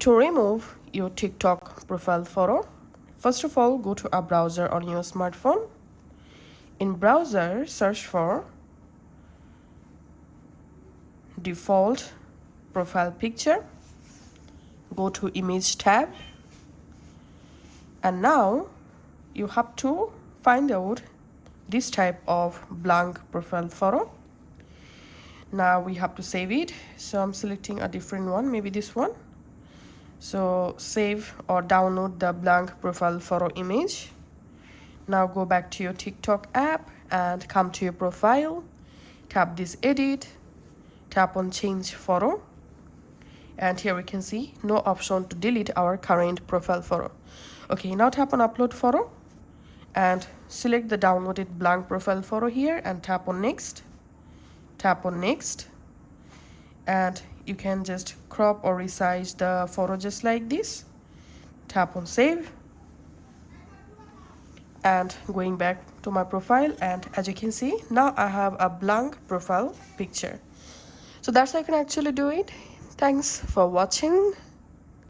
To remove your TikTok profile photo, first of all, go to a browser on your smartphone. In browser, search for default profile picture. Go to image tab. And now you have to find out this type of blank profile photo. Now we have to save it. So I'm selecting a different one, maybe this one. So save or download the blank profile photo image. Now go back to your TikTok app and come to your profile. Tap this edit. Tap on change photo. And here we can see no option to delete our current profile photo. Okay, now tap on upload photo and select the downloaded blank profile photo here and tap on next. Tap on next. And you can just crop or resize the photo just like this. Tap on save. And going back to my profile, and as you can see, now I have a blank profile picture. So that's how I can actually do it. Thanks for watching.